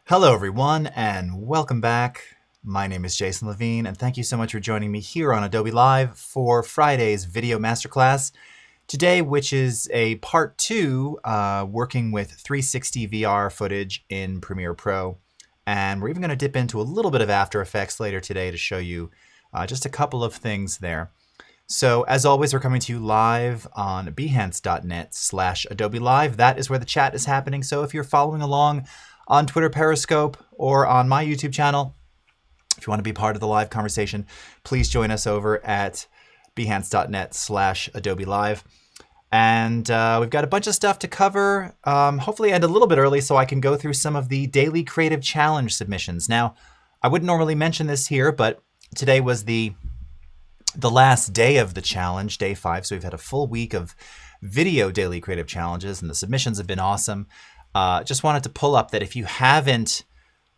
Hello everyone and welcome back. My name is Jason Levine and thank you so much for joining me here on Adobe Live for Friday's video masterclass. Today, which is a part 2, working with 360 VR footage in Premiere Pro. And we're even going to dip into a little bit of After Effects later today to show you just a couple of things there. So as always, we're coming to you live on behance.net/Adobe Live. That is where the chat is happening. So if you're following along on Twitter, Periscope, or on my YouTube channel, if you want to be part of the live conversation, please join us over at behance.net/Adobe Live. And we've got a bunch of stuff to cover, hopefully end a little bit early so I can go through some of the daily creative challenge submissions. Now, I wouldn't normally mention this here, but today was the last day of the challenge, day 5. So we've had a full week of video daily creative challenges and the submissions have been awesome. Just wanted to pull up that if you haven't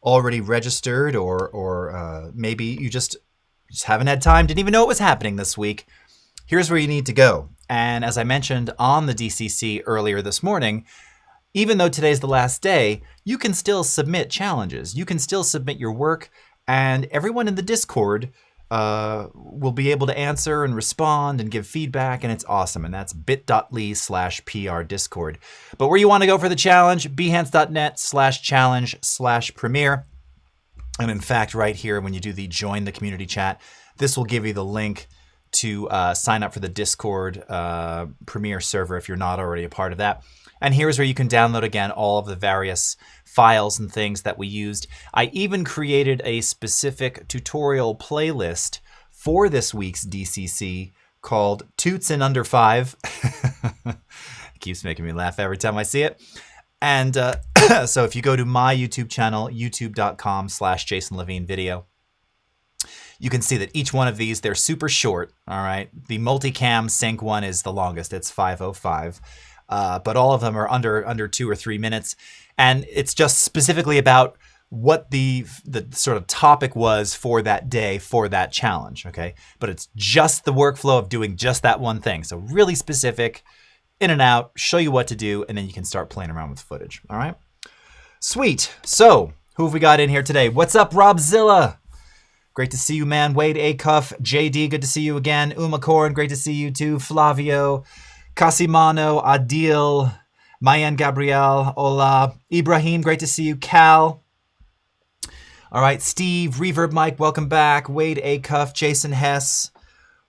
already registered or maybe you just haven't had time, didn't even know it was happening this week, here's where you need to go. And as I mentioned on the DCC earlier this morning, even though today's the last day, you can still submit challenges. You can still submit your work, and everyone in the Discord will be able to answer and respond and give feedback, and it's awesome. And that's bit.ly/PR Discord. But where you want to go for the challenge, behance.net/challenge/premiere. And in fact, right here, when you do the join the community chat, this will give you the link to sign up for the Discord Premiere server if you're not already a part of that. And here's where you can download, again, all of the various files and things that we used. I even created a specific tutorial playlist for this week's DCC called Toots in Under 5. It keeps making me laugh every time I see it. And so if you go to my YouTube channel, youtube.com/Jason Levine video, you can see that each one of these, they're super short, all right? The multicam sync one is the longest, it's 5:05. But all of them are under 2 or 3 minutes. And it's just specifically about what the sort of topic was for that day, for that challenge, okay? But it's just the workflow of doing just that one thing. So really specific, in and out, show you what to do, and then you can start playing around with footage, all right? Sweet. So who have we got in here today? What's up, Robzilla? Great to see you, man. Wade Acuff, JD, good to see you again. Uma Korn, great to see you too. Flavio, Casimano, Adil, Mayan Gabriel, hola. Ibrahim, great to see you. Cal. All right, Steve, Reverb Mike, welcome back. Wade Acuff, Jason Hess,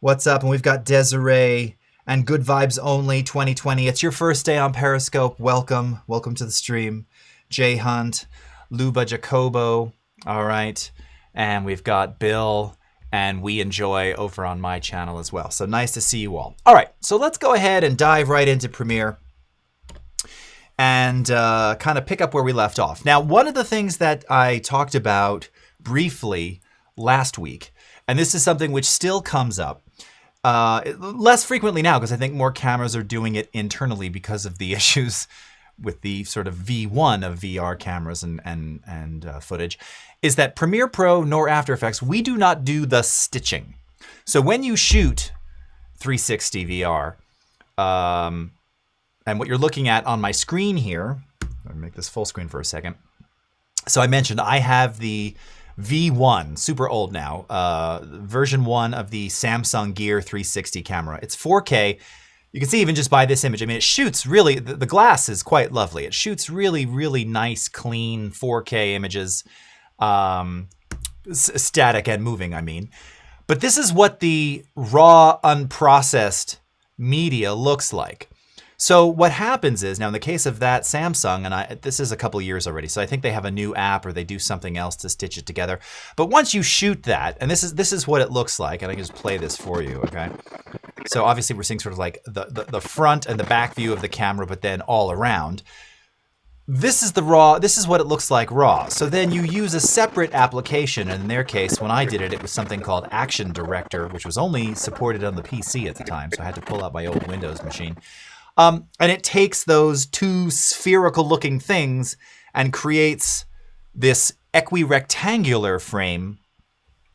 what's up? And we've got Desiree and Good Vibes Only 2020. It's your first day on Periscope. Welcome. Welcome to the stream. Jay Hunt, Luba Jacobo. All right. And we've got Bill and We Enjoy over on my channel as well. So nice to see you all. All right, so let's go ahead and dive right into Premiere and kind of pick up where we left off. Now, one of the things that I talked about briefly last week, and this is something which still comes up less frequently now because I think more cameras are doing it internally because of the issues with the sort of V1 of VR cameras and footage, is that Premiere Pro nor After Effects, we do not do the stitching. So when you shoot 360 VR, and what you're looking at on my screen here, let me make this full screen for a second. So I mentioned I have the V1, super old now, version 1 of the Samsung Gear 360 camera. It's 4K. You can see even just by this image, I mean, it shoots really, the glass is quite lovely. It shoots really, really nice, clean 4K images, static and moving, I mean. But this is what the raw, unprocessed media looks like. So what happens is, now in the case of that Samsung, and this is a couple years already, so I think they have a new app or they do something else to stitch it together. But once you shoot that, and this is what it looks like, and I can just play this for you, okay? So obviously we're seeing sort of like the front and the back view of the camera, but then all around. This is the raw, this is what it looks like raw. So then you use a separate application, and in their case, when I did it, it was something called Action Director, which was only supported on the PC at the time, so I had to pull out my old Windows machine. And it takes those two spherical looking things and creates this equirectangular frame,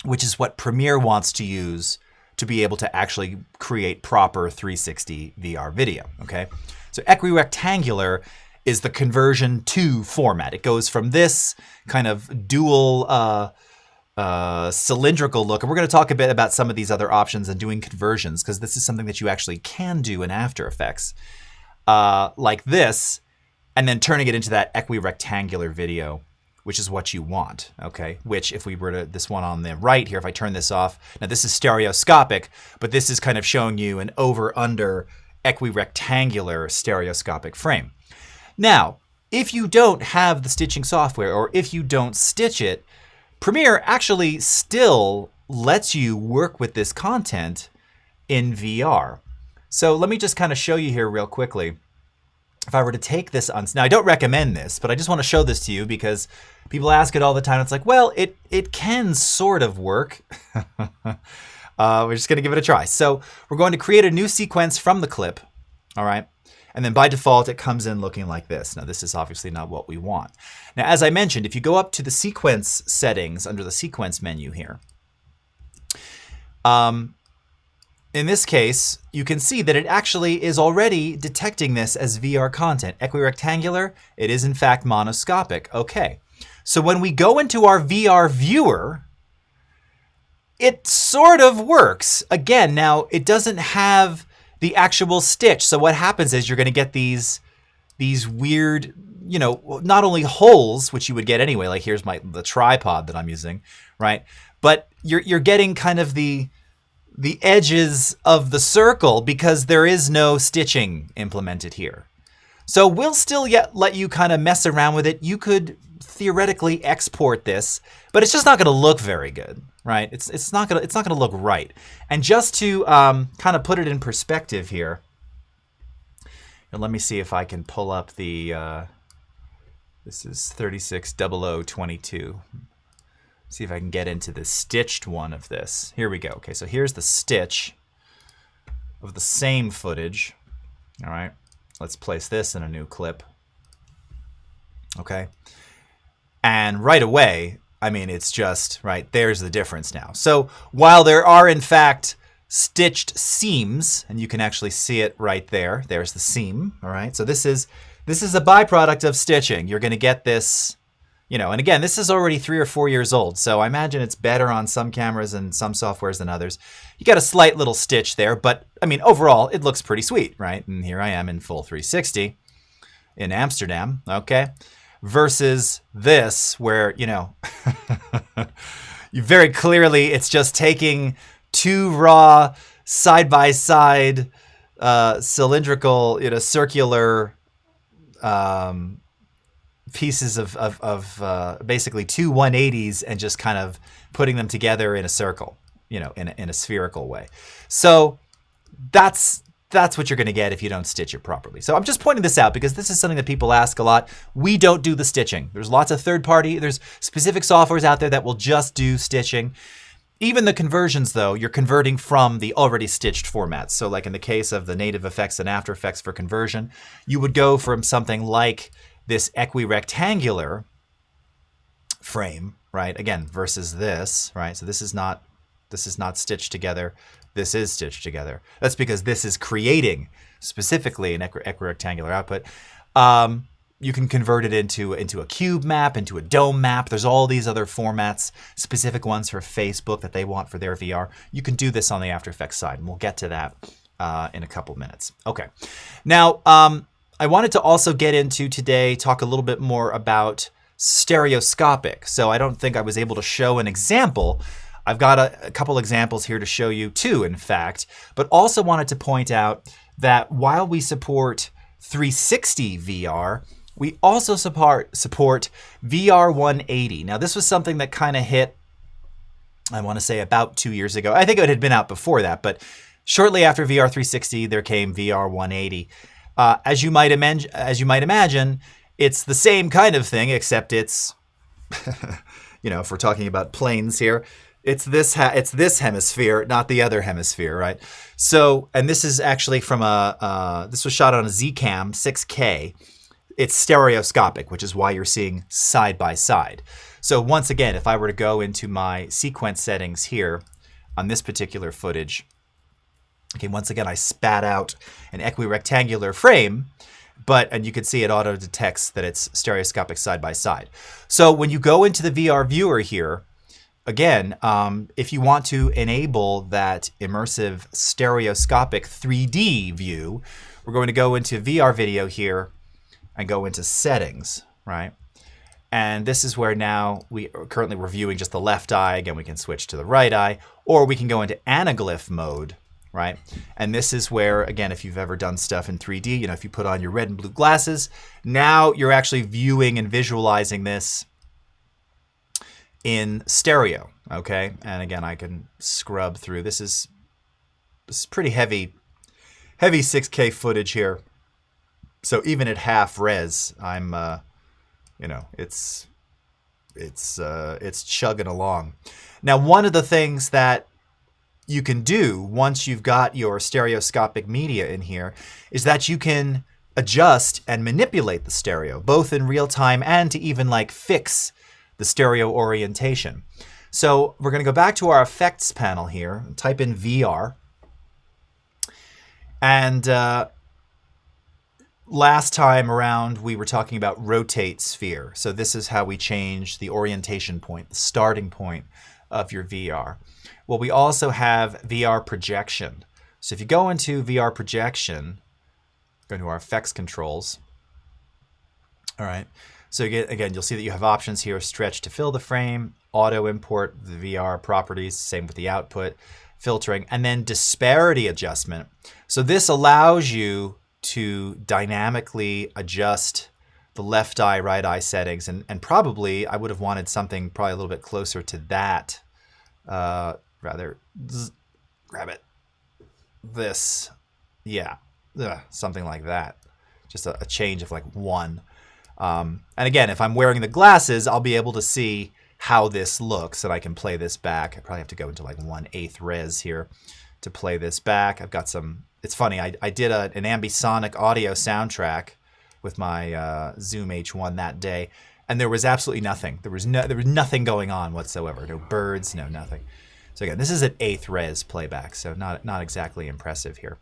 which is what Premiere wants to use to be able to actually create proper 360 VR video, okay? So equirectangular is the conversion to format. It goes from this kind of dual cylindrical look, and we're going to talk a bit about some of these other options and doing conversions, because this is something that you actually can do in After Effects, like this, and then turning it into that equirectangular video, which is what you want, okay? Which, if we were to, this one on the right here, if I turn this off, now this is stereoscopic, but this is kind of showing you an over-under equirectangular stereoscopic frame. Now, if you don't have the stitching software, or if you don't stitch it, Premiere actually still lets you work with this content in VR. So let me just kind of show you here real quickly. If I were to take this on, now I don't recommend this, but I just want to show this to you because people ask it all the time. It's like, well, it can sort of work. We're just going to give it a try. So we're going to create a new sequence from the clip, all right? And then by default, it comes in looking like this. Now, this is obviously not what we want. Now, as I mentioned, if you go up to the sequence settings under the sequence menu here, in this case, you can see that it actually is already detecting this as VR content. Equirectangular, it is in fact monoscopic. Okay, so when we go into our VR viewer, it sort of works. Again, now it doesn't have the actual stitch. So what happens is you're going to get these weird, you know, not only holes, which you would get anyway, like here's the tripod that I'm using, right? But you're getting kind of the edges of the circle because there is no stitching implemented here. So we'll still let you kind of mess around with it. You could theoretically export this, but it's just not going to look very good, right? It's not going to look right. And just to kind of put it in perspective here, and let me see if I can pull up the this is 360022. See if I can get into the stitched one of this. Here we go. Okay, so here's the stitch of the same footage. All right, let's place this in a new clip. Okay, and right away, I mean, it's just, right, there's the difference now. So while there are, in fact, stitched seams, and you can actually see it right there. There's the seam, all right? So this is a byproduct of stitching. You're going to get this, you know, and again, this is already 3 or 4 years old, so I imagine it's better on some cameras and some softwares than others. You got a slight little stitch there, but I mean, overall, it looks pretty sweet, right? And here I am in full 360 in Amsterdam, okay? Versus this, where, you know, you very clearly, it's just taking two raw side-by-side cylindrical, you know, circular pieces of basically two 180s and just kind of putting them together in a circle, you know, in a spherical way. So that's what you're going to get if you don't stitch it properly. So I'm just pointing this out because this is something that people ask a lot. We don't do the stitching. There's lots of there's specific softwares out there that will just do stitching. Even the conversions, though, you're converting from the already stitched formats. So like in the case of the native effects and After Effects for conversion, you would go from something like this equirectangular frame, right? Again, versus this, right? So this is not stitched together. This is stitched together. That's because this is creating specifically an equirectangular output. You can convert it into a cube map, into a dome map. There's all these other formats, specific ones for Facebook that they want for their VR. You can do this on the After Effects side, and we'll get to that in a couple minutes. Okay. Now, I wanted to also get into today, talk a little bit more about stereoscopic. So I don't think I was able to show an example. I've got a couple examples here to show you too, in fact, but also wanted to point out that while we support 360 VR, we also support VR 180. Now, this was something that kind of hit, I want to say, about 2 years ago. I think it had been out before that, but shortly after VR 360, there came VR 180. As you might imagine, it's the same kind of thing, except it's, you know, if we're talking about planes here, it's this hemisphere, not the other hemisphere, right? So, and this is actually from this was shot on a Zcam 6K. It's stereoscopic, which is why you're seeing side by side. So once again, if I were to go into my sequence settings here on this particular footage, okay, once again, I spat out an equirectangular frame. and you can see it auto detects that it's stereoscopic side by side. So when you go into the VR viewer here, again, if you want to enable that immersive stereoscopic 3D view, we're going to go into VR video here and go into settings, right? And this is where now we are currently reviewing just the left eye. Again, we can switch to the right eye, or we can go into anaglyph mode, right? And this is where, again, if you've ever done stuff in 3D, if you put on your red and blue glasses, now you're actually viewing and visualizing this in stereo, okay? And again, I can scrub through. This is pretty heavy 6K footage here. So even at half res, I'm, it's chugging along. Now, one of the things that you can do once you've got your stereoscopic media in here is that you can adjust and manipulate the stereo, both in real time and to even like fix the stereo orientation. So we're going to go back to our effects panel here, type in VR, and last time around we were talking about rotate sphere. So this is how we change the orientation point, the starting point of your VR. Well, we also have VR projection. So if you go into VR projection, go into our effects controls. All right. So again, you'll see that you have options here: stretch to fill the frame, auto import the VR properties, same with the output, filtering, and then disparity adjustment. So this allows you to dynamically adjust the left eye, right eye settings, and probably I would have wanted something probably a little bit closer to that. Rather, grab it. This, yeah, something like that. Just a change of like 1. And again, if I'm wearing the glasses, I'll be able to see how this looks, and I can play this back. I probably have to go into like 1/8 res here to play this back. I've got some. It's funny. I did an ambisonic audio soundtrack with my Zoom H1 that day, and there was absolutely nothing. There was nothing going on whatsoever. No birds, no nothing. So again, this is at 1/8 res playback, so not exactly impressive here.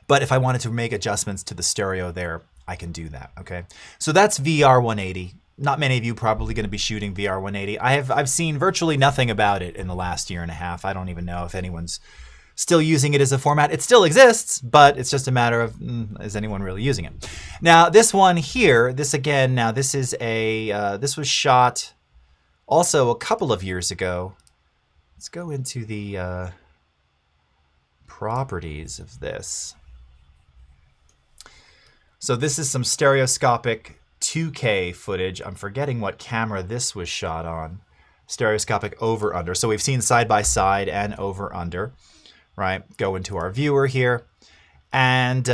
But if I wanted to make adjustments to the stereo there, I can do that. Okay, so that's VR 180. Not many of you probably going to be shooting VR 180. I've seen virtually nothing about it in the last year and a half. I don't even know if anyone's still using it as a format. It still exists, but it's just a matter of is anyone really using it? Now this one here, this again. Now this is this was shot also a couple of years ago. Let's go into the properties of this. So this is some stereoscopic 2K footage. I'm forgetting what camera this was shot on. Stereoscopic over under. So we've seen side by side and over under, right? Go into our viewer here. And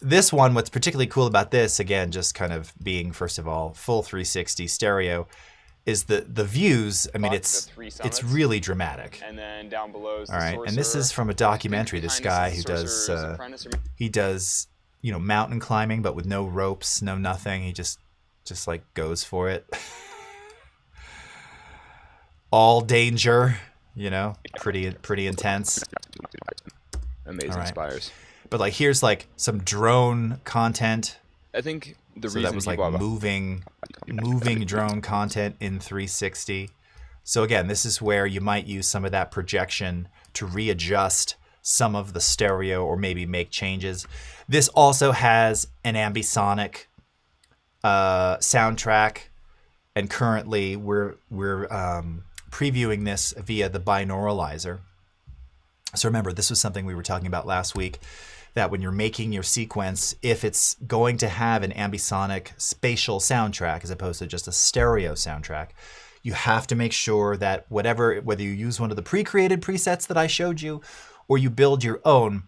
this one, what's particularly cool about this, again, just kind of being, first of all, full 360 stereo, is the views. I mean, it's really dramatic. And then down below is all right, and this is from a documentary. This guy who does mountain climbing, but with no ropes, no nothing. He just like goes for it. All danger, pretty intense. Amazing spires. But like here's like some drone content. I think the so reason that was like moving drone content in 360. So again, this is where you might use some of that projection to readjust some of the stereo or maybe make changes. This also has an ambisonic soundtrack, and currently we're previewing this via the binauralizer. So remember, this was something we were talking about last week, that when you're making your sequence, if it's going to have an ambisonic spatial soundtrack as opposed to just a stereo soundtrack, you have to make sure that whether you use one of the pre-created presets that I showed you or you build your own,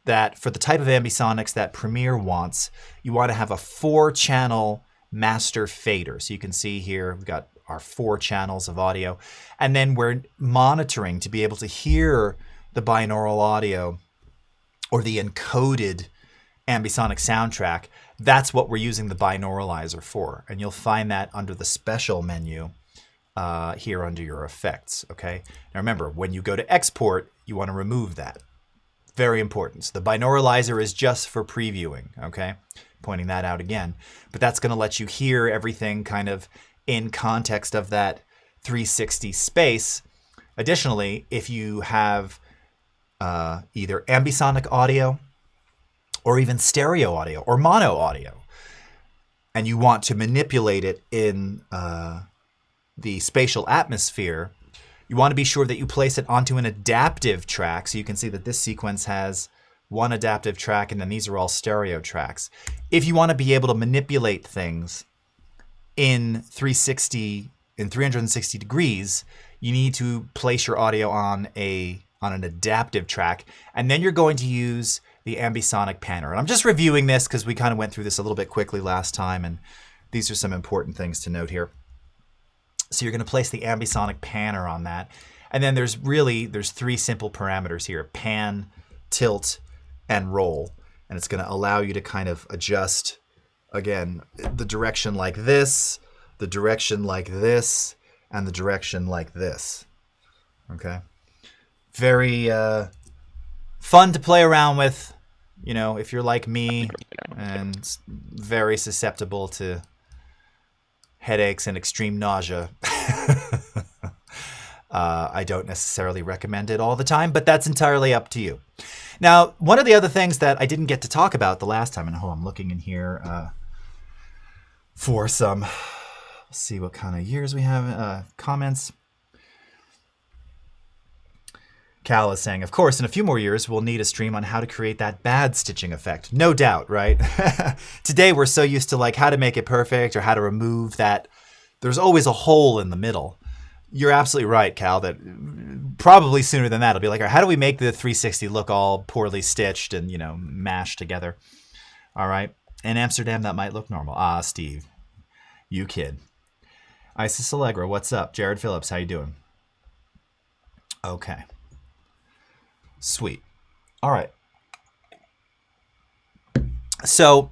that for the type of ambisonics that Premiere wants, you want to have a 4-channel master fader. So you can see here, we've got our 4 channels of audio, and then we're monitoring to be able to hear the binaural audio or the encoded ambisonic soundtrack. That's what we're using the binauralizer for. And you'll find that under the special menu here under your effects, okay? Now remember, when you go to export, you want to remove that. Very important. So the binauralizer is just for previewing, okay? Pointing that out again. But that's going to let you hear everything kind of in context of that 360 space. Additionally, if you have either ambisonic audio or even stereo audio or mono audio, and you want to manipulate it in the spatial atmosphere, you want to be sure that you place it onto an adaptive track. So you can see that this sequence has one adaptive track, and then these are all stereo tracks. If you want to be able to manipulate things in 360, in 360 degrees, you need to place your audio on an adaptive track, and then you're going to use the ambisonic panner. And I'm just reviewing this because we kind of went through this a little bit quickly last time, and these are some important things to note here. So you're going to place the ambisonic panner on that. And then there's three simple parameters here: pan, tilt, and roll. And it's going to allow you to kind of adjust, again, the direction like this, the direction like this, and the direction like this. Okay? Very fun to play around with, you know, if you're like me and very susceptible to headaches and extreme nausea. I don't necessarily recommend it all the time, but that's entirely up to you. Now, one of the other things that I didn't get to talk about the last time, and I'm looking in here for some, let's see what kind of years we have, comments. Cal is saying, of course, in a few more years, we'll need a stream on how to create that bad stitching effect. No doubt, right? Today, we're so used to like how to make it perfect or how to remove that. There's always a hole in the middle. You're absolutely right, Cal, that probably sooner than that, it'll be like, how do we make the 360 look all poorly stitched and, you know, mashed together? All right. In Amsterdam, that might look normal. Ah, Steve, you kid. Isis Allegra, what's up? Jared Phillips, how you doing? Okay. Sweet. All right. So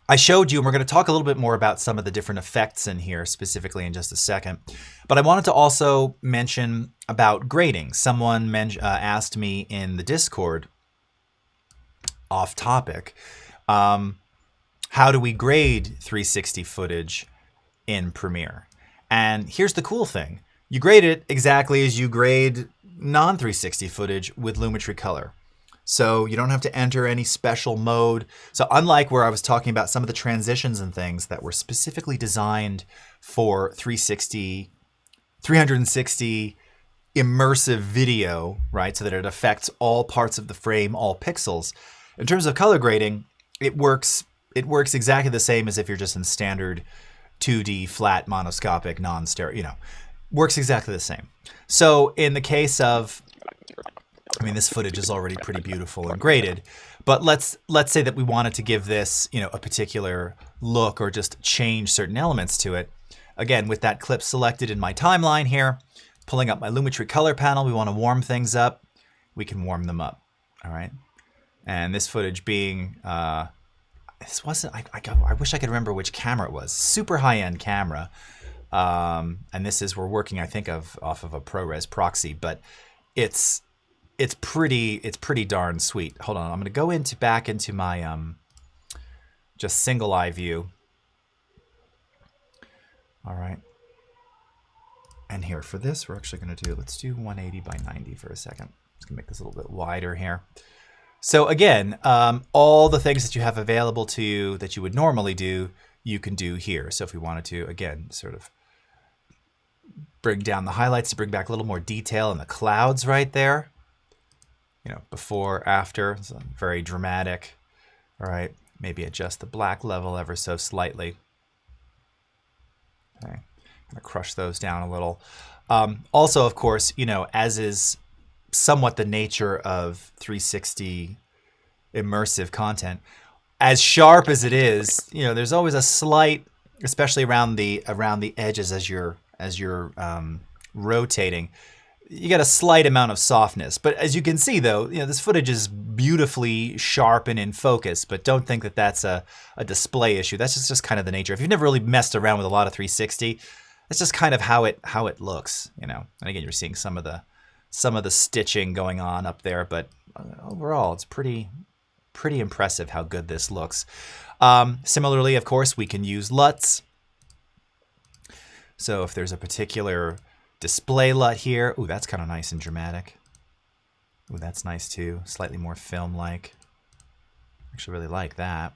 I showed you, and we're going to talk a little bit more about some of the different effects in here specifically in just a second. But I wanted to also mention about grading. Someone asked me in the Discord, off topic, how do we grade 360 footage in Premiere? And here's the cool thing. You grade it exactly as you grade non-360 footage with Lumetri Color. So you don't have to enter any special mode. So unlike where I was talking about some of the transitions and things that were specifically designed for 360 immersive video, right? So that it affects all parts of the frame, all pixels. In terms of color grading, it works exactly the same as if you're just in standard 2D flat monoscopic non-stereo, you know. Works exactly the same. So in the case of, I mean, this footage is already pretty beautiful and graded, but let's say that we wanted to give this, you know, a particular look or just change certain elements to it. Again, with that clip selected in my timeline here, pulling up my Lumetri Color panel, we want to warm things up. We can warm them up, all right? And this footage being, this wasn't, I wish I could remember which camera it was. Super high-end camera. And this is, we're working, I think, off of a ProRes proxy, but it's pretty darn sweet. Hold on, I'm going to go back into my just single eye view. All right. And here for this, we're actually going to let's do 180 by 90 for a second. Just going to make this a little bit wider here. So again, all the things that you have available to you that you would normally do, you can do here. So if we wanted to, again, sort of bring down the highlights to bring back a little more detail in the clouds right there. You know, before, after, so very dramatic. All right, maybe adjust the black level ever so slightly. Okay, I'm gonna crush those down a little. Also, of course, you know, as is somewhat the nature of 360 immersive content, as sharp as it is, you know, there's always a slight, especially around the edges as you're rotating, you get a slight amount of softness. But as you can see, though, you know, this footage is beautifully sharp and in focus. But don't think that that's a display issue. That's just kind of the nature. If you've never really messed around with a lot of 360, that's just kind of how it looks, you know. And again, you're seeing some of the some of the stitching going on up there, but overall it's pretty impressive how good this looks. Similarly, of course, we can use LUTs. So if there's a particular display LUT here, ooh, that's kind of nice and dramatic. Ooh, that's nice too, slightly more film-like. Actually really like that.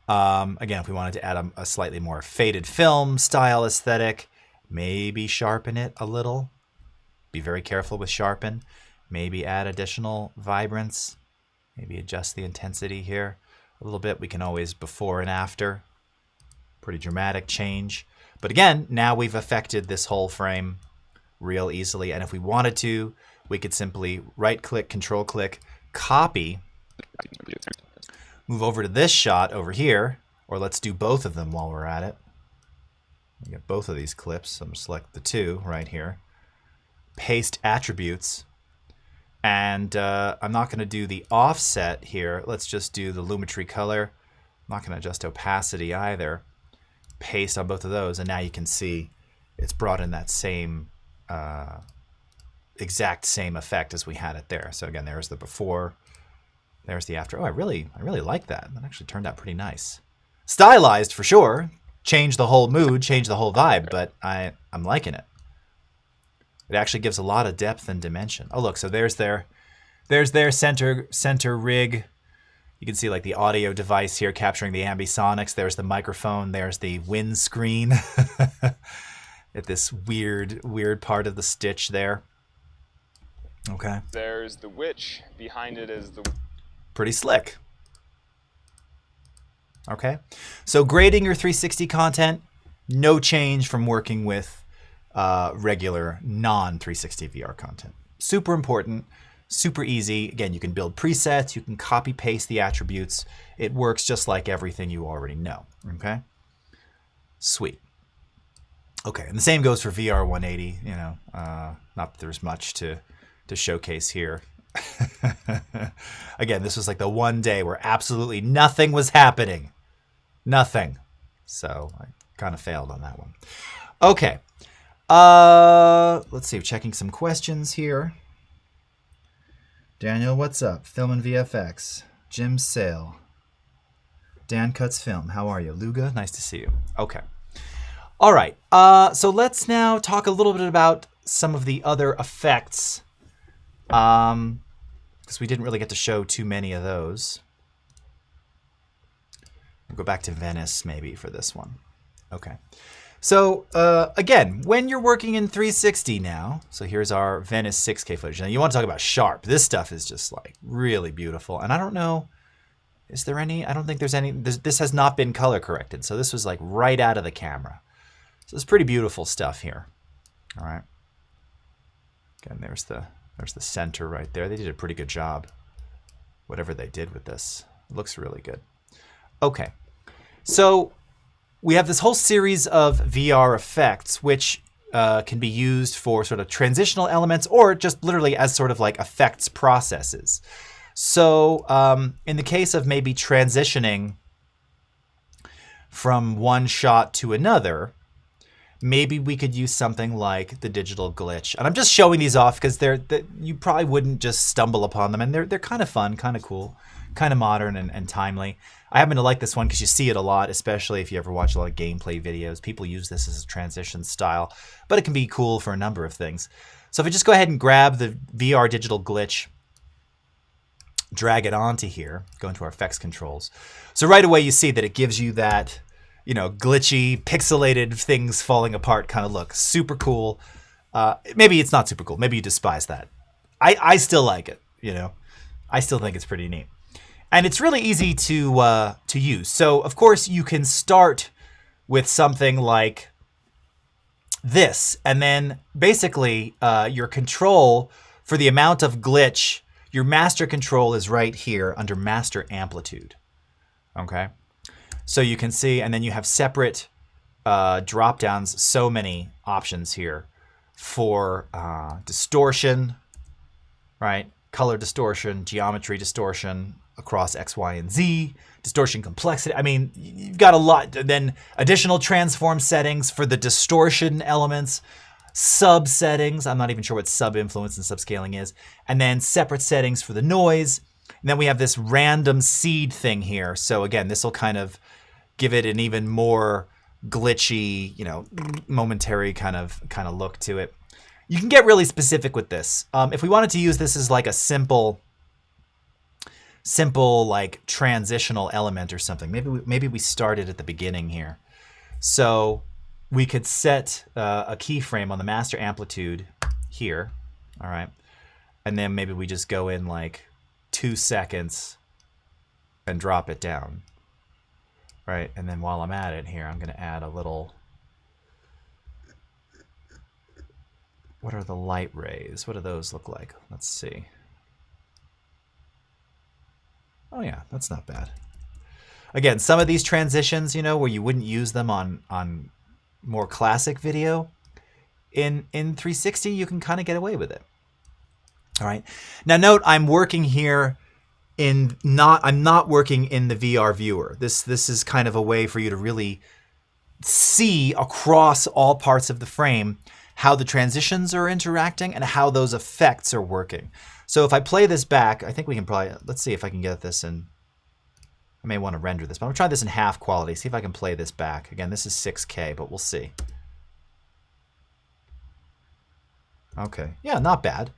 Again, if we wanted to add a slightly more faded film style aesthetic, maybe sharpen it a little. Be very careful with sharpen. Maybe add additional vibrance. Maybe adjust the intensity here a little bit. We can always before and after. Pretty dramatic change. But again, now we've affected this whole frame real easily. And if we wanted to, we could simply right-click, control-click, copy, move over to this shot over here, or let's do both of them while we're at it. We get both of these clips. I'm going to select the two right here. Paste attributes. And I'm not going to do the offset here. Let's just do the lumetri color. I'm not going to adjust opacity either. Paste on both of those, and now you can see it's brought in that same exact same effect as we had it there. So again, there's the before, there's the after. Oh, I really like that. That actually turned out pretty nice. Stylized for sure. Changed the whole mood, changed the whole vibe, but I'm liking it. It actually gives a lot of depth and dimension. Oh look, so there's their center rig. You can see like the audio device here capturing the ambisonics. There's the microphone. There's the windscreen at this weird part of the stitch there. Okay. There's the witch. Behind it is the... Pretty slick. Okay. So grading your 360 content, no change from working with regular non-360 VR content. Super important. Super easy. Again, you can build presets. You can copy paste the attributes. It works just like everything you already know. Okay. Sweet. Okay. And the same goes for VR 180. You know, not that there's much to showcase here. Again, this was like the one day where absolutely nothing was happening. Nothing. So I kind of failed on that one. Okay. Let's see. Checking some questions here. Daniel, what's up? Film and VFX. Jim Sale. Dan Cuts Film. How are you? Luga, nice to see you. Okay. All right. So let's now talk a little bit about some of the other effects. Because we didn't really get to show too many of those. We'll go back to Venice maybe for this one. Okay. So again, when you're working in 360 now, so here's our Venice 6K footage. Now you want to talk about sharp. This stuff is just like really beautiful. And I don't know, is there any, I don't think there's any, this has not been color corrected. So this was like right out of the camera. So it's pretty beautiful stuff here. All right. Again, there's the center right there. They did a pretty good job. Whatever they did with this, it looks really good. Okay. So we have this whole series of VR effects, which can be used for sort of transitional elements or just literally as sort of like effects processes. So in the case of maybe transitioning from one shot to another, maybe we could use something like the digital glitch. And I'm just showing these off because you probably wouldn't just stumble upon them. And they're kind of fun, kind of cool, kind of modern and timely. I happen to like this one because you see it a lot, especially if you ever watch a lot of gameplay videos. People use this as a transition style, but it can be cool for a number of things. So if I just go ahead and grab the VR digital glitch, drag it onto here, go into our effects controls. So right away you see that it gives you that, you know, glitchy, pixelated things falling apart kind of look. Super cool. Maybe it's not super cool. Maybe you despise that. I still like it, you know. I still think it's pretty neat. And it's really easy to use. So, of course, you can start with something like this. And then, basically, your control for the amount of glitch, your master control is right here under Master Amplitude. Okay? So you can see, and then you have separate drop-downs, so many options here for distortion, right? Color distortion, geometry distortion, across X, Y, and Z, distortion complexity. I mean, you've got a lot. Then additional transform settings for the distortion elements. sub settings. I'm not even sure what sub influence and subscaling is. And then separate settings for the noise. And then we have this random seed thing here. So again, this will kind of give it an even more glitchy, you know, momentary kind of look to it. You can get really specific with this. If we wanted to use this as like a simple like transitional element or something, maybe we started at the beginning here. So we could set a keyframe on the master amplitude here, all right? And then maybe we just go in like 2 seconds and drop it down, right? And then while I'm at it here, I'm gonna add a little, what are the light rays? What do those look like? Let's see. Oh yeah, that's not bad. Again, some of these transitions, you know, where you wouldn't use them on more classic video, in 360 you can kind of get away with it. All right. Now note, I'm working here I'm not working in the VR viewer. This is kind of a way for you to really see across all parts of the frame how the transitions are interacting and how those effects are working. So if I play this back, I think we can probably, let's see if I can get this in. I may want to render this, but I'm gonna try this in half quality, see if I can play this back. Again, this is 6K, but we'll see. Okay, yeah, not bad.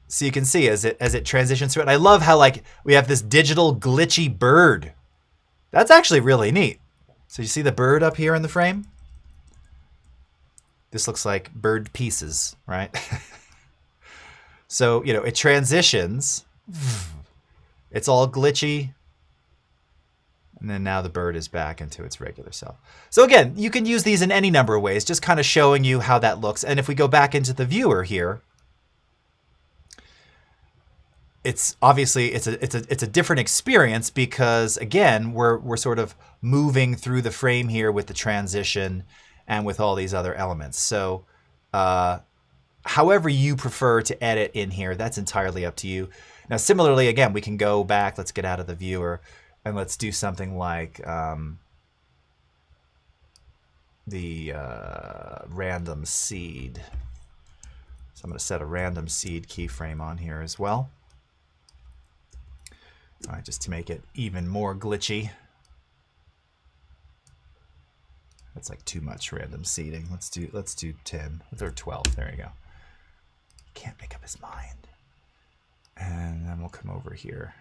So you can see as it transitions through it. And I love how like we have this digital glitchy bird. That's actually really neat. So you see the bird up here in the frame? This looks like bird pieces, right? So, you know, it transitions. It's all glitchy. And then now the bird is back into its regular self. So again, you can use these in any number of ways, just kind of showing you how that looks. And if we go back into the viewer here, it's obviously it's a different experience because again, we're sort of moving through the frame here with the transition and with all these other elements. So however you prefer to edit in here, that's entirely up to you. Now, similarly, again, we can go back, let's get out of the viewer, and let's do something like the random seed. So I'm going to set a random seed keyframe on here as well. All right, just to make it even more glitchy. That's like too much random seeding. Let's do 10 or 12. There you go. Can't make up his mind. And then we'll come over here.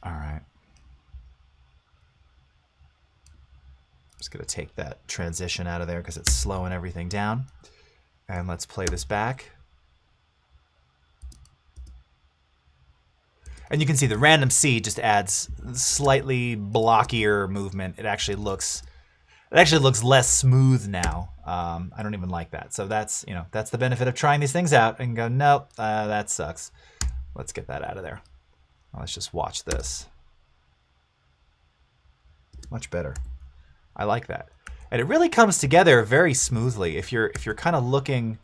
All right. Just gonna take that transition out of there because it's slowing everything down. And let's play this back. And you can see the random seed just adds slightly blockier movement. It actually looks less smooth now. I don't even like that. So that's, you know, that's the benefit of trying these things out and go, nope, that sucks. Let's get that out of there. Let's just watch this. Much better. I like that. And it really comes together very smoothly. If you're kind of looking,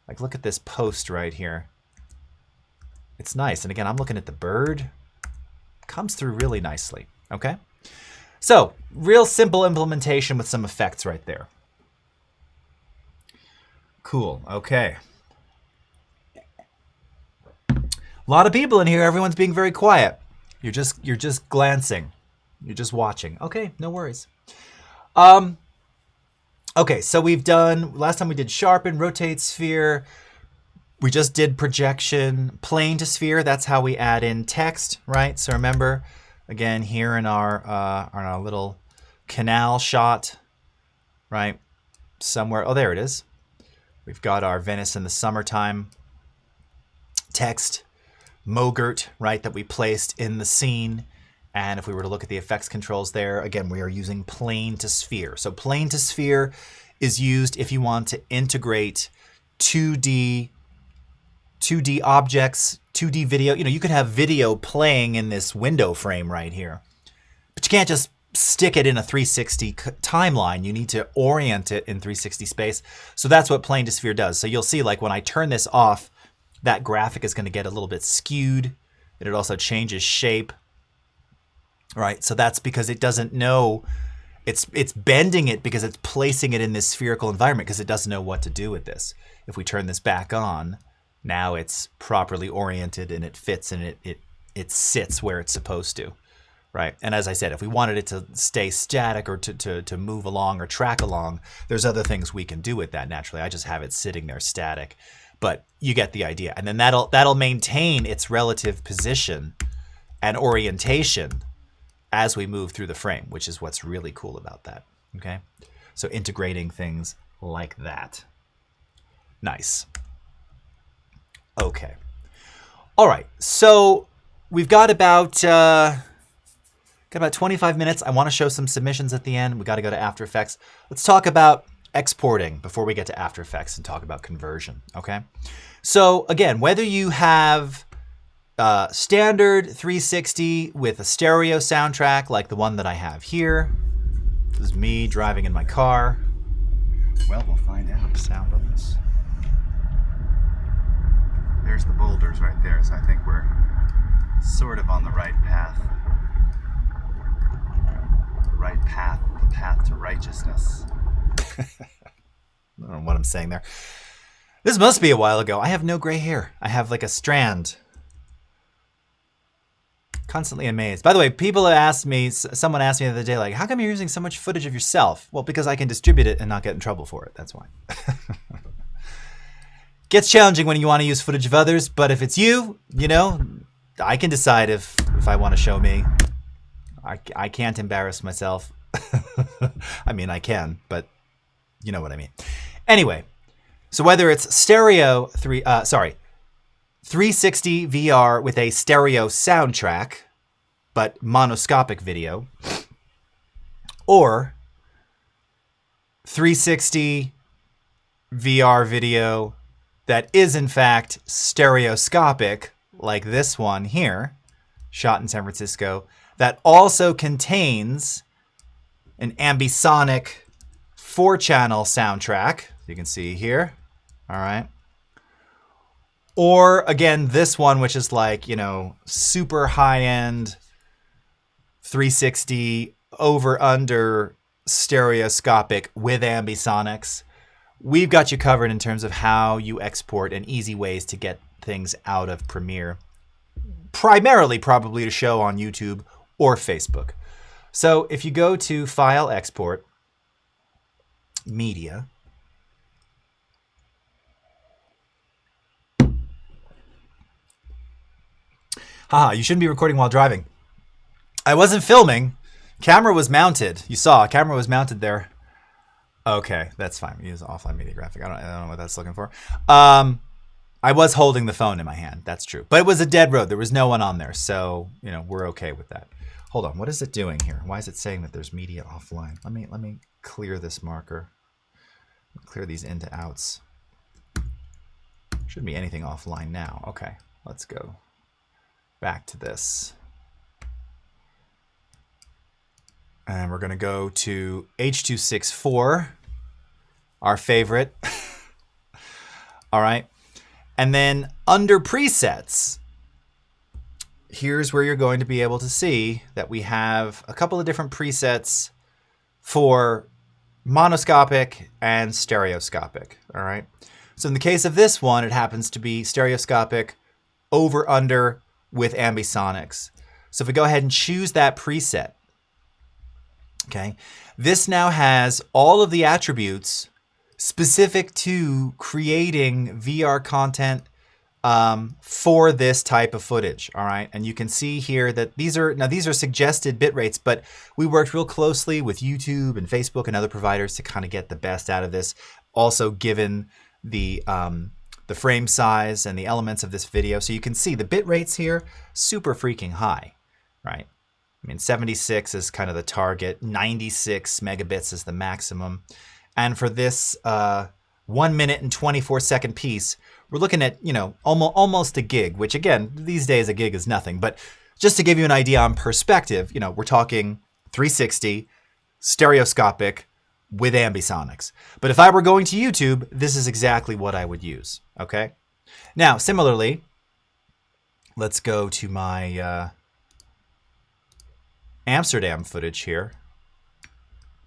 like look at this post right here. It's nice. And again, I'm looking at the bird. Comes through really nicely. Okay? So, real simple implementation with some effects right there. Cool. Okay. A lot of people in here. Everyone's being very quiet. You're just glancing. You're just watching. Okay, no worries. Okay, so we've done, last time we did sharpen, rotate, sphere. We just did projection, plane to sphere. That's how we add in text, right? So remember, again, here in our little canal shot, right? Somewhere, oh, there it is. We've got our Venice in the summertime text, Mogurt, right, that we placed in the scene. And if we were to look at the effects controls there, again, we are using plane to sphere. So plane to sphere is used if you want to integrate 2D objects, 2D video. You know, you could have video playing in this window frame right here, but you can't just stick it in a 360 timeline. You need to orient it in 360 space. So that's what plane to sphere does. So you'll see, like when I turn this off, that graphic is going to get a little bit skewed It also changes shape, right? So that's because it doesn't know, it's bending it because it's placing it in this spherical environment because it doesn't know what to do with this. If we turn this back on, now it's properly oriented and it fits and it sits where it's supposed to, right? And as I said, if we wanted it to stay static or to move along or track along, there's other things we can do with that naturally. I just have it sitting there static, but you get the idea. And then that'll maintain its relative position and orientation as we move through the frame, which is what's really cool about that, okay? So integrating things like that. Nice. Okay. All right. So we've got about 25 minutes. I want to show some submissions at the end. We got to go to After Effects. Let's talk about exporting before we get to After Effects and talk about conversion, okay? So again, whether you have standard 360 with a stereo soundtrack like the one that I have here. This is me driving in my car. Well, we'll find out. Sound levels. There's the boulders right there, so I think we're sort of on the right path. The right path, the path to righteousness. I don't know what I'm saying there. This must be a while ago. I have no gray hair. I have like a strand. Constantly amazed. By the way, people have asked me, someone asked me the other day, like, how come you're using so much footage of yourself? Well, because I can distribute it and not get in trouble for it. That's why. Gets challenging when you want to use footage of others, but if it's you, you know, I can decide if I want to show me. I can't embarrass myself. I mean, I can, but you know what I mean. Anyway, so whether it's 360 VR with a stereo soundtrack, but monoscopic video, or 360 VR video that is in fact stereoscopic, like this one here, shot in San Francisco, that also contains an ambisonic 4-channel soundtrack, you can see here, all right? Or again, this one, which is like, you know, super high-end 360 over-under stereoscopic with ambisonics. We've got you covered in terms of how you export and easy ways to get things out of Premiere. Primarily probably to show on YouTube or Facebook. So if you go to File, Export, Media, haha, you shouldn't be recording while driving. I wasn't filming. Camera was mounted. You saw, camera was mounted there. Okay, that's fine. Use offline media graphic. I don't know what that's looking for. I was holding the phone in my hand. That's true. But it was a dead road. There was no one on there. So, you know, we're okay with that. Hold on. What is it doing here? Why is it saying that there's media offline? Let me clear this marker. Clear these into outs. Shouldn't be anything offline now. Okay, let's go back to this. And we're going to go to H.264, our favorite. All right. And then under presets, here's where you're going to be able to see that we have a couple of different presets for monoscopic and stereoscopic. All right. So in the case of this one, it happens to be stereoscopic over under with ambisonics. So if we go ahead and choose that preset, okay, this now has all of the attributes specific to creating VR content for this type of footage. All right, and you can see here that these are suggested bit rates, but we worked real closely with YouTube and Facebook and other providers to kind of get the best out of this. Also, given the frame size and the elements of this video, so you can see the bit rates here super freaking high, right? I mean, 76 is kind of the target, 96 megabits is the maximum. And for this 1 minute and 24 second piece, we're looking at, you know, almost a gig, which again, these days a gig is nothing. But just to give you an idea on perspective, you know, we're talking 360, stereoscopic with ambisonics. But if I were going to YouTube, this is exactly what I would use, okay? Now, similarly, let's go to my Amsterdam footage here.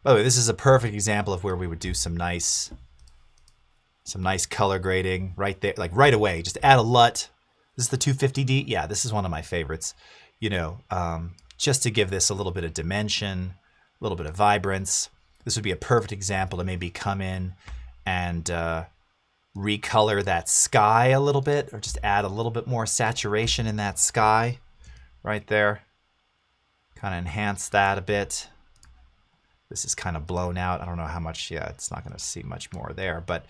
By the way, this is a perfect example of where we would do some nice color grading right there, like right away. Just add a LUT. This is the 250D. Yeah, this is one of my favorites. You know, just to give this a little bit of dimension, a little bit of vibrance. This would be a perfect example to maybe come in and recolor that sky a little bit, or just add a little bit more saturation in that sky right there. Kind of enhance that a bit. This is kind of blown out. I don't know how much. Yeah, it's not going to see much more there, but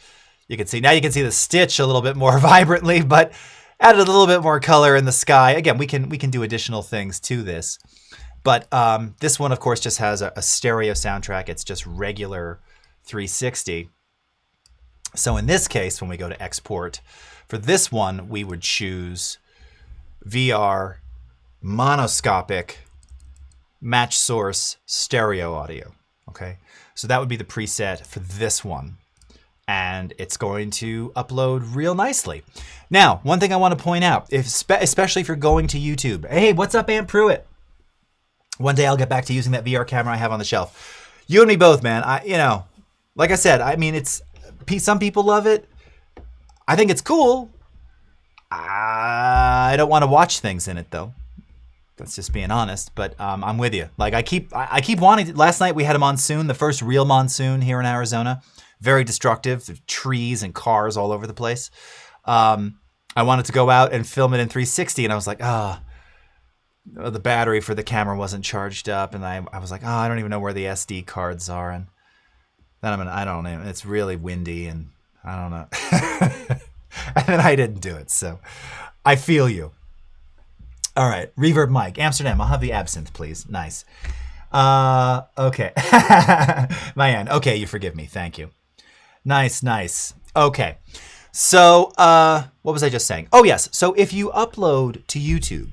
you can see now. You can see the stitch a little bit more vibrantly, but added a little bit more color in the sky. Again, we can do additional things to this, but this one, of course, just has a stereo soundtrack. It's just regular 360. So in this case, when we go to export for this one, we would choose VR monoscopic match source stereo audio. Okay, so that would be the preset for this one, and it's going to upload real nicely. Now, one thing I want to point out, especially if you're going to YouTube. Hey, what's up, Aunt Pruitt? One day I'll get back to using that VR camera I have on the shelf. You and me both, man. Like I said, I mean, some people love it. I think it's cool. I don't want to watch things in it though. That's just being honest, but I'm with you. Like I keep wanting to. Last night we had a monsoon, the first real monsoon here in Arizona. Very destructive, trees and cars all over the place. I wanted to go out and film it in 360, and I was like, the battery for the camera wasn't charged up, and I was like, I don't even know where the SD cards are, and then I don't know. It's really windy, and I don't know. And then I didn't do it, so I feel you. All right, Reverb Mike, Amsterdam. I'll have the absinthe, please. Nice. Okay. Mayan, okay, you forgive me. Thank you. Nice. Okay. So, what was I just saying? Oh, yes. So if you upload to YouTube,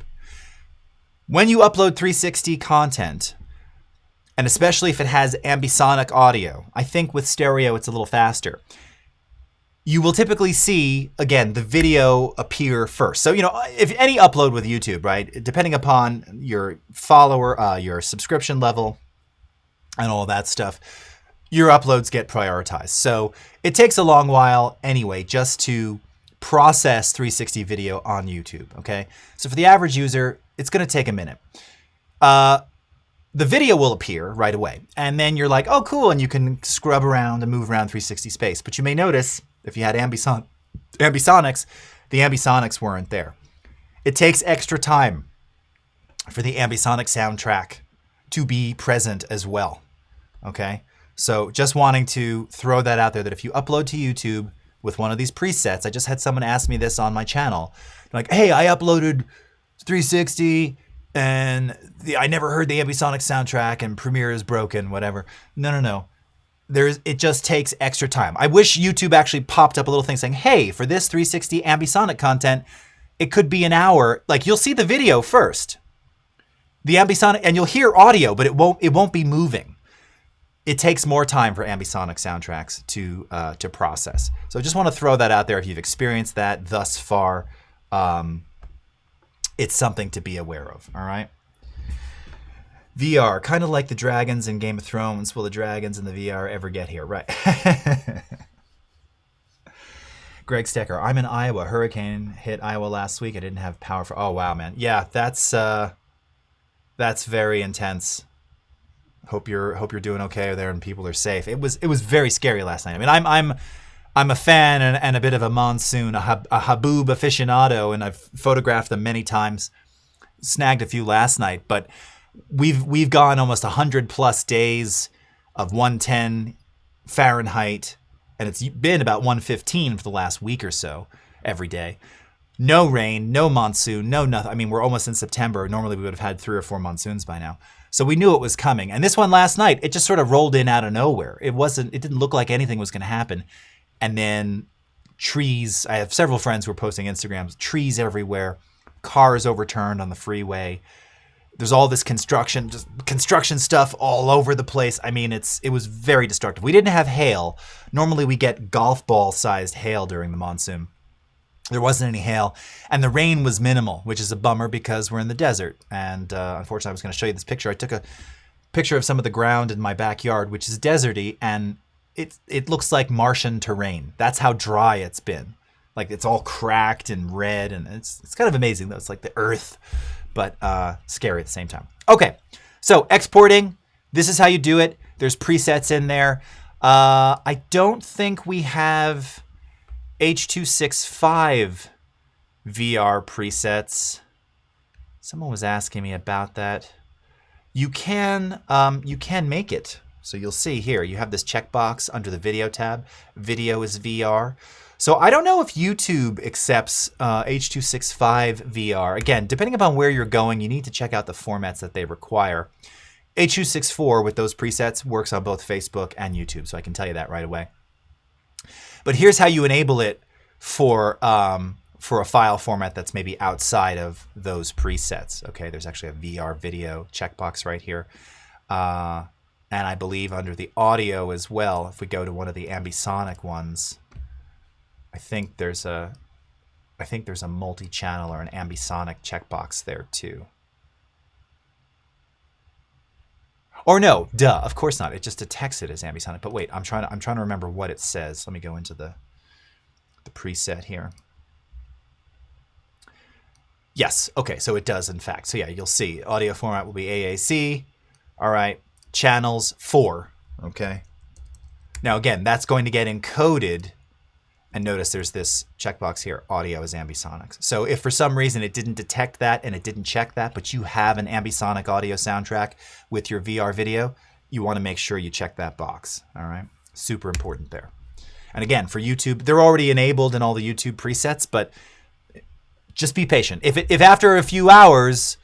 when you upload 360 content, and especially if it has ambisonic audio, I think with stereo it's a little faster, you will typically see, again, the video appear first. So, if any upload with YouTube, right, depending upon your follower, your subscription level, and all that stuff, your uploads get prioritized. So it takes a long while anyway just to process 360 video on YouTube, okay? So for the average user, it's going to take a minute. The video will appear right away, and then you're like, oh, cool, and you can scrub around and move around 360 space. But you may notice, if you had ambisonics, the ambisonics weren't there. It takes extra time for the ambisonic soundtrack to be present as well, okay? So just wanting to throw that out there, that if you upload to YouTube with one of these presets, I just had someone ask me this on my channel, like, hey, I uploaded 360 and I never heard the ambisonic soundtrack and Premiere is broken, whatever. No. It just takes extra time. I wish YouTube actually popped up a little thing saying, hey, for this 360 ambisonic content, it could be an hour. Like, you'll see the video first, the ambisonic, and you'll hear audio, but it won't be moving. It takes more time for ambisonic soundtracks to process. So I just want to throw that out there. If you've experienced that thus far, it's something to be aware of. All right. VR, kind of like the dragons in Game of Thrones. Will the dragons in the VR ever get here? Right. Greg Stecker, I'm in Iowa. Hurricane hit Iowa last week. I didn't have power for. Oh wow, man. Yeah, that's very intense. Hope you're doing okay there and people are safe. It was very scary last night. I mean, I'm a fan and a bit of a monsoon, a haboob aficionado, and I've photographed them many times. Snagged a few last night, but we've gone almost 100+ days of 110 Fahrenheit, and it's been about 115 for the last week or so every day. No rain, no monsoon, no nothing. I mean, we're almost in September. Normally we would have had 3 or 4 monsoons by now. So we knew it was coming. And this one last night, it just sort of rolled in out of nowhere. It didn't look like anything was going to happen. And then trees, I have several friends who are posting Instagrams, trees everywhere, cars overturned on the freeway. There's all this construction stuff all over the place. I mean, it was very destructive. We didn't have hail. Normally we get golf ball sized hail during the monsoon. There wasn't any hail, and the rain was minimal, which is a bummer because we're in the desert. And unfortunately, I was going to show you this picture. I took a picture of some of the ground in my backyard, which is deserty, and it looks like Martian terrain. That's how dry it's been. Like, it's all cracked and red, and it's kind of amazing, though. It's like the earth, but scary at the same time. Okay, so exporting, this is how you do it. There's presets in there. I don't think we have H.265 VR presets. Someone was asking me about that. You can make it. So you'll see here, you have this checkbox under the video tab. Video is VR. So I don't know if YouTube accepts H.265 VR. Again, depending upon where you're going, you need to check out the formats that they require. H.264 with those presets works on both Facebook and YouTube, so I can tell you that right away. But here's how you enable it for a file format that's maybe outside of those presets. Okay, there's actually a VR video checkbox right here. And I believe under the audio as well, if we go to one of the ambisonic ones, I think there's a multi-channel or an ambisonic checkbox there too. Or no, duh, of course not. It just detects it as ambisonic. But wait, I'm trying to remember what it says. Let me go into the preset here. Yes, okay, so it does in fact. So yeah, you'll see audio format will be AAC. All right, channels 4. Okay. Now again, that's going to get encoded. And notice there's this checkbox here, audio is ambisonic. So if for some reason it didn't detect that and it didn't check that, but you have an ambisonic audio soundtrack with your VR video, you want to make sure you check that box. All right, super important there. And again, for YouTube, they're already enabled in all the YouTube presets, but just be patient. If after a few hours,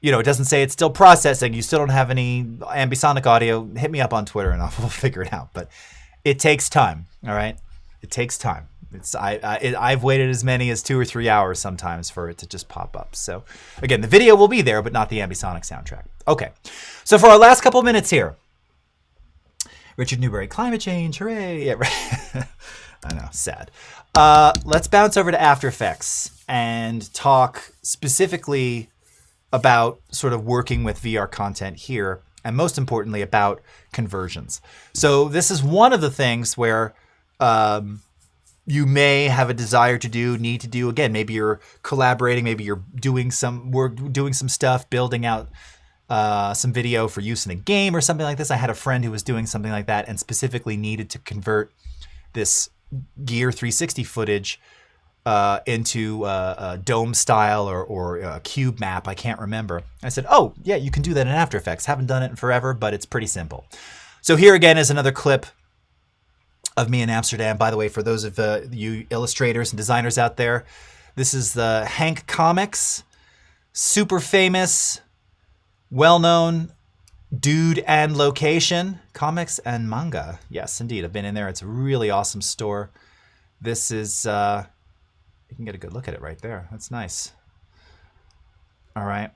you know, it doesn't say it's still processing, you still don't have any ambisonic audio, hit me up on Twitter and we'll figure it out. But it takes time, all right? It takes time. I've waited as many as 2 or 3 hours sometimes for it to just pop up. So again, the video will be there, but not the ambisonic soundtrack. Okay, so for our last couple minutes here, Richard Newberry, climate change, hooray! Yeah, right. I know, sad. Let's bounce over to After Effects and talk specifically about sort of working with VR content here, and most importantly about conversions. So this is one of the things where you may have a desire to do, need to do. Again, maybe you're collaborating, maybe you're doing some work, doing some stuff, building out some video for use in a game or something like this. I had a friend who was doing something like that and specifically needed to convert this Gear 360 footage into a dome style or a cube map. I can't remember. I said, oh, yeah, you can do that in After Effects. Haven't done it in forever, but it's pretty simple. So here again is another clip of me in Amsterdam. By the way, for those of you illustrators and designers out there, this is the Hank Comics, super famous, well-known dude and location, comics and manga. Yes, indeed. I've been in there. It's a really awesome store. This is, you can get a good look at it right there. That's nice. All right.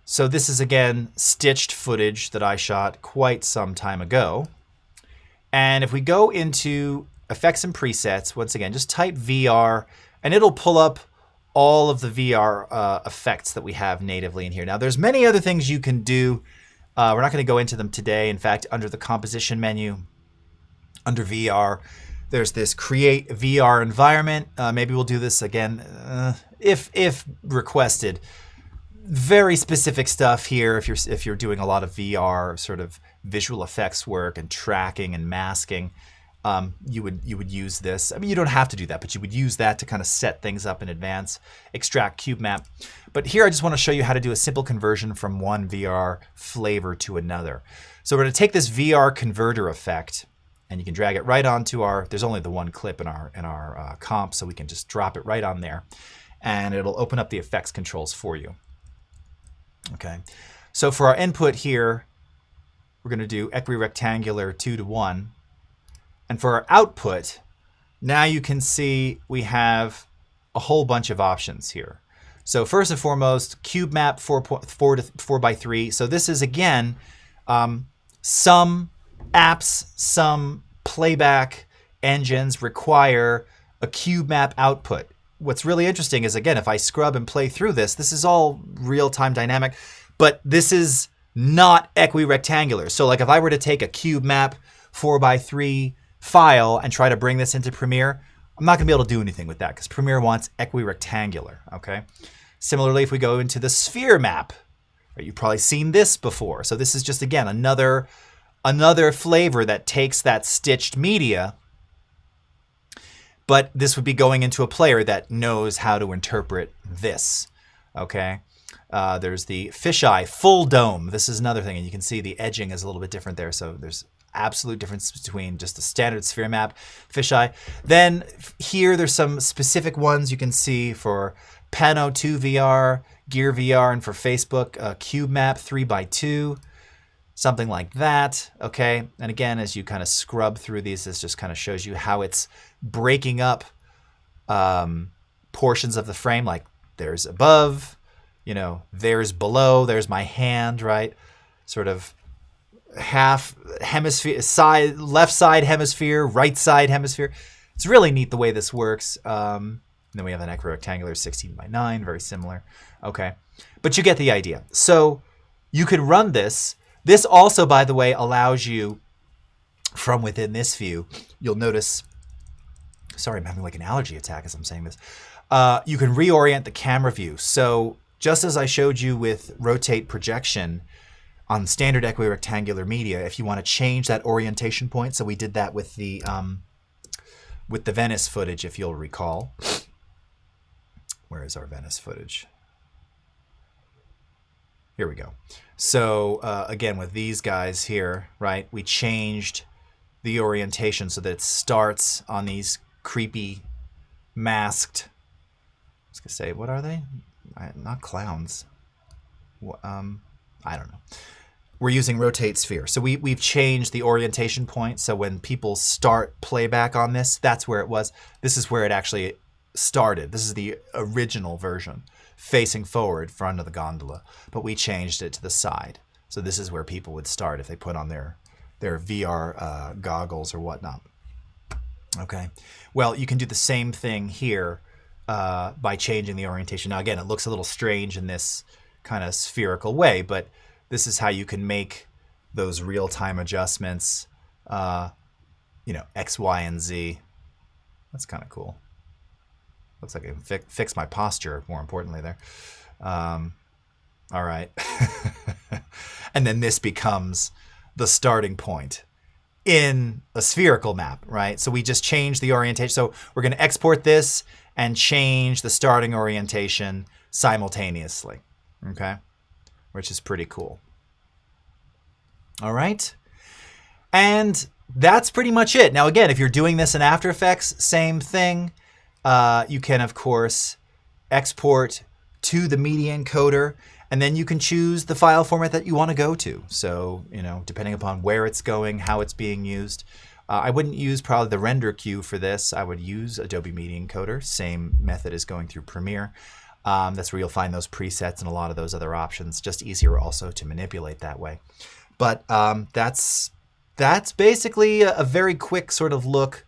So this is, again, stitched footage that I shot quite some time ago. And if we go into effects and presets, once again, just type VR and it'll pull up all of the VR effects that we have natively in here. Now, there's many other things you can do. We're not going to go into them today. In fact, under the composition menu, under VR, there's this create VR environment. Maybe we'll do this again if requested. Very specific stuff here if you're doing a lot of VR sort of visual effects work and tracking and masking. You would use this. I mean, you don't have to do that, but you would use that to kind of set things up in advance, extract cube map. But here I just want to show you how to do a simple conversion from one VR flavor to another. So we're going to take this VR converter effect, and you can drag it right onto our, there's only the one clip in our comp, so we can just drop it right on there, and it'll open up the effects controls for you. Okay, so for our input here, we're going to do equirectangular 2:1. And for our output, now you can see we have a whole bunch of options here. So first and foremost, cube map 4x3. So this is, again, some apps, some playback engines require a cube map output. what's really interesting is, again, if I scrub and play through this, this is all real-time dynamic, but this is not equirectangular. So like if I were to take a cube map 4x3 file and try to bring this into Premiere, I'm not going to be able to do anything with that because Premiere wants equirectangular, okay? Similarly, if we go into the sphere map, right, you've probably seen this before. So this is just, again, another flavor that takes that stitched media, but this would be going into a player that knows how to interpret this, okay? There's the fisheye full dome. This is another thing, and you can see the edging is a little bit different there. So there's absolute difference between just a standard sphere map, fisheye. Then here there's some specific ones you can see for Pano 2 VR, Gear VR, and for Facebook, Cube Map 3x2, something like that, okay? And again, as you kind of scrub through these, this just kind of shows you how it's breaking up portions of the frame, like there's above, you know, there's below, there's my hand, right? Sort of half hemisphere, side, left side hemisphere, right side hemisphere. It's really neat the way this works. Then we have an equirectangular 16x9, very similar. Okay, but you get the idea. So you can run this. This also, by the way, allows you from within this view, you'll notice, sorry, I'm having like an allergy attack as I'm saying this. You can reorient the camera view. So just as I showed you with rotate projection on standard equirectangular media, if you want to change that orientation point, so we did that with the Venice footage, if you'll recall. Where is our Venice footage? Here we go. So again, with these guys here, right, we changed the orientation so that it starts on these creepy masked, I was gonna say, what are they? Not clowns. I don't know. We're using rotate sphere. So we've changed the orientation point. So when people start playback on this, that's where it was. This is where it actually started. This is the original version, facing forward, front of the gondola. But we changed it to the side. So this is where people would start if they put on their VR goggles or whatnot. Okay. Well, you can do the same thing here by changing the orientation. Now, again, it looks a little strange in this kind of spherical way, but this is how you can make those real-time adjustments, you know, X, Y, and Z. That's kind of cool. Looks like I can fix my posture, more importantly there. All right. And then this becomes the starting point in a spherical map, right? So we just changed the orientation. So we're going to export this and change the starting orientation simultaneously, okay? Which is pretty cool. All right. And that's pretty much it. Now, again, if you're doing this in After Effects, same thing. You can, of course, export to the media encoder, and then you can choose the file format that you want to go to. So, you know, depending upon where it's going, how it's being used. I wouldn't use probably the render queue for this. I would use Adobe Media Encoder. Same method as going through Premiere. That's where you'll find those presets and a lot of those other options. Just easier also to manipulate that way. But that's basically a very quick sort of look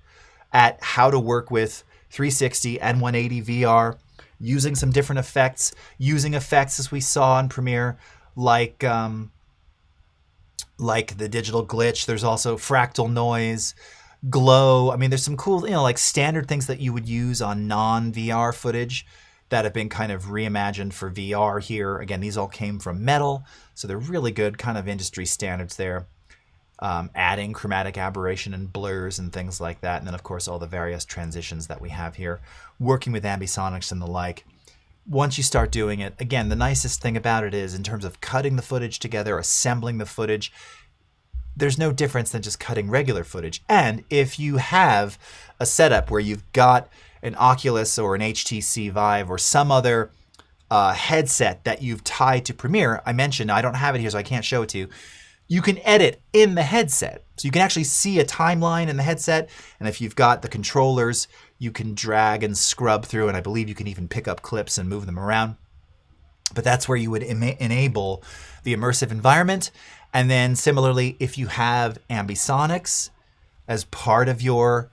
at how to work with 360 and 180 VR, using some different effects, using effects as we saw in Premiere, like the digital glitch. There's also fractal noise, glow. I mean, there's some cool, you know, like standard things that you would use on non-VR footage that have been kind of reimagined for VR here. Again, these all came from Metal, so they're really good kind of industry standards there. Adding chromatic aberration and blurs and things like that. And then, of course, all the various transitions that we have here, working with ambisonics and the like. Once you start doing it, again, the nicest thing about it is in terms of cutting the footage together, assembling the footage, there's no difference than just cutting regular footage. And if you have a setup where you've got an Oculus or an HTC Vive or some other headset that you've tied to Premiere, I mentioned, I don't have it here, so I can't show it to you. You can edit in the headset. So you can actually see a timeline in the headset. And if you've got the controllers, you can drag and scrub through. And I believe you can even pick up clips and move them around. But that's where you would enable the immersive environment. And then similarly, if you have ambisonics as part of your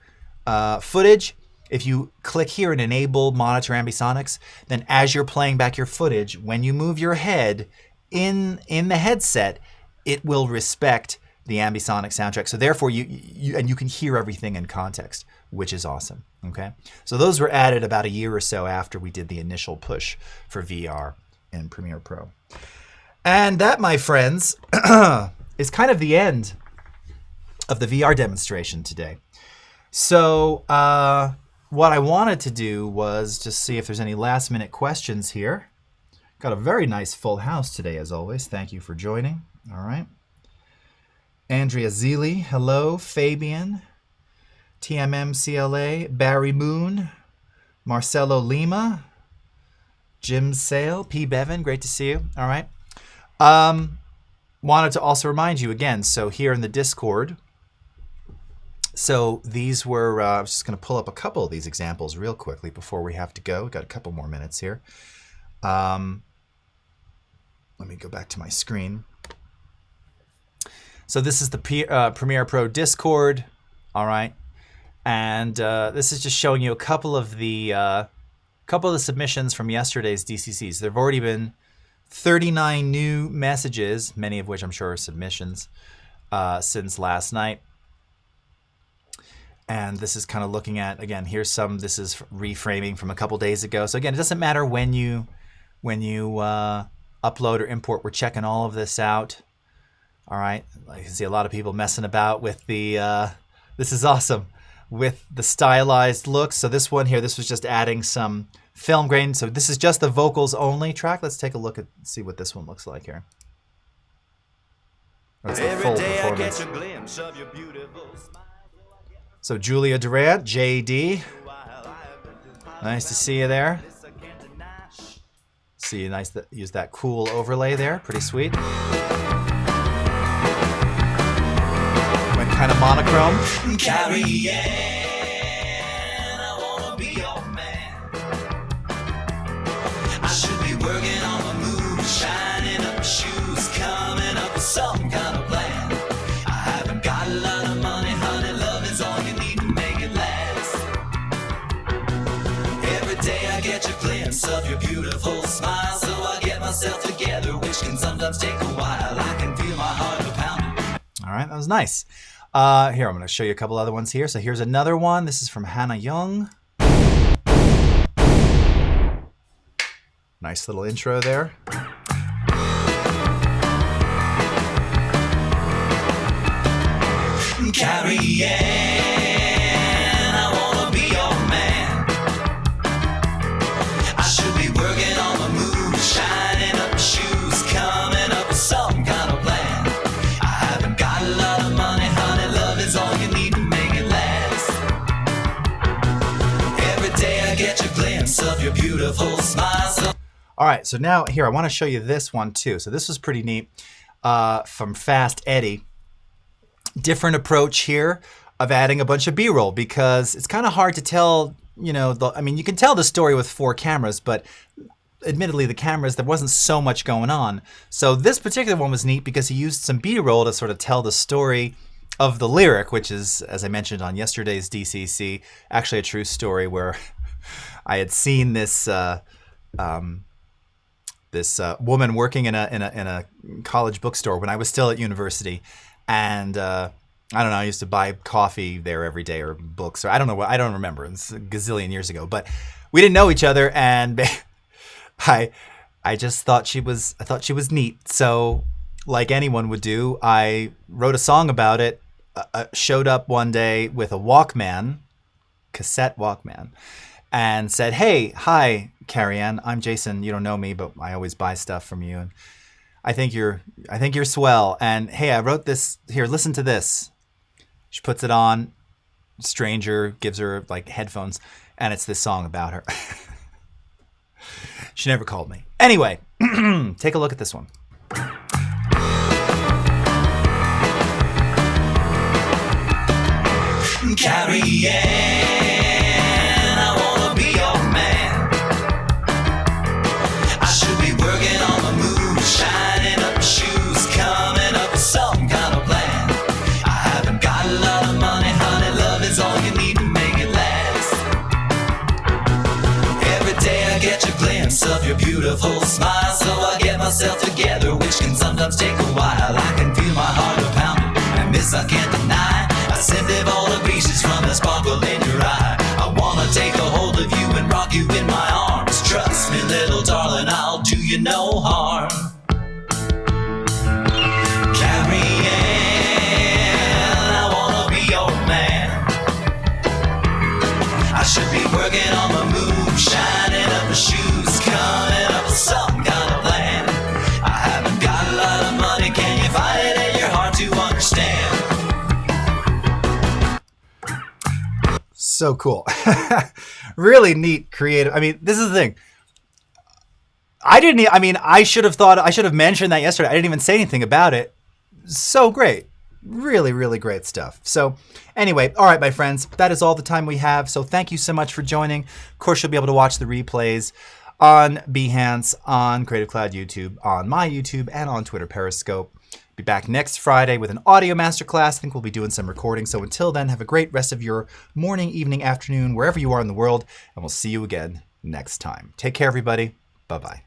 footage, if you click here and enable monitor ambisonics, then as you're playing back your footage, when you move your head in the headset, it will respect the ambisonic soundtrack. So therefore, you can hear everything in context, which is awesome. Okay, so those were added about a year or so after we did the initial push for VR in Premiere Pro. And that, my friends, is kind of the end of the VR demonstration today. So what I wanted to do was just see if there's any last minute questions here. Got a very nice full house today, as always. Thank you for joining. All right. Andrea Zeely, hello. Fabian, TMMCLA, Barry Moon, Marcelo Lima, Jim Sale, P. Bevan, great to see you. All right. Wanted to also remind you again, so here in the Discord, so these were, I was just going to pull up a couple of these examples real quickly before we have to go. We've got a couple more minutes here. Let me go back to my screen. So this is the Premiere Pro Discord, all right? And this is just showing you a couple of the submissions from yesterday's DCCs. There have already been 39 new messages, many of which I'm sure are submissions, since last night. And this is kind of looking at, again, here's some, this is reframing from a couple days ago. So again, it doesn't matter when you upload or import, we're checking all of this out. All right, I can see a lot of people messing about with the, this is awesome, with the stylized looks. So this one here, this was just adding some film grain. So this is just the vocals only track. Let's take a look at, see what this one looks like here. That's the full performance. So Julia Durant, JD, nice to see you there. See you, nice to use that cool overlay there, pretty sweet. Went kind of monochrome. Carrie Ann, I wanna be your man. I should be working on my move, shining up my shoes, coming up with some kind of plan. I haven't got a lot of money, honey, love is all you need to make it last. Every day I get a glimpse of your beautiful smile, so I get myself together, which can sometimes take a while. I can feel my heart pounding. All right, that was nice. Here, I'm going to show you a couple other ones here. So here's another one. This is from Hannah Young. Nice little intro there. Carrie Ann, I wanna be your man. I should be working on my move, shining up my shoes, coming up with some kind of plan. I haven't got a lot of money, honey, love is all you need to make it last. Every day I get a glimpse of your beautiful smile. All right, so now here, I want to show you this one too. So this was pretty neat from Fast Eddie. Different approach here of adding a bunch of B-roll, because it's kind of hard to tell, you know, I mean, you can tell the story with 4 cameras, but admittedly the cameras, there wasn't so much going on. So this particular one was neat because he used some B-roll to sort of tell the story of the lyric, which is, as I mentioned on yesterday's DCC, actually a true story where I had seen this woman working in a college bookstore when I was still at university. And I don't know, I used to buy coffee there every day, or books, or I don't know what, I don't remember. It's a gazillion years ago, but we didn't know each other, and I just thought she was neat. So like anyone would do, I wrote a song about it, showed up one day with a Walkman, cassette Walkman, and said, "Hey, hi, Carrie Ann, I'm Jason. You don't know me, but I always buy stuff from you. And I think you're swell. And hey, I wrote this here. Listen to this." She puts it on. Stranger gives her like headphones, and it's this song about her. She never called me. Anyway, take a look at this one. Carrie Ann, I wanna be your man. I should be working on my move, shining up my shoes, coming up with some kind of plan. I haven't got a lot of money, honey, love is all you need to make it last. beautiful smile. So I get myself together, which can sometimes take a while. I can feel my heart a pounding, and this I can't deny. I send live all the pieces from the sparkle in your eye. I wanna take a hold of you and rock you in my arms. Trust me, little darling, I'll do you no harm. Carrie Ann, I wanna be your man. I should be working on my move, shining up my shoes, coming up with some kind of plan. I haven't got a lot of money, can you find it in your heart to understand? So cool. Really neat, creative. I mean, this is the thing. I should have mentioned that yesterday. I didn't even say anything about it. So great. Really, really great stuff. So anyway, all right, my friends, that is all the time we have. So thank you so much for joining. Of course, you'll be able to watch the replays on Behance, on Creative Cloud YouTube, on my YouTube, and on Twitter Periscope. Be back next Friday with an audio masterclass. I think we'll be doing some recording. So until then, have a great rest of your morning, evening, afternoon, wherever you are in the world, and we'll see you again next time. Take care, everybody. Bye-bye.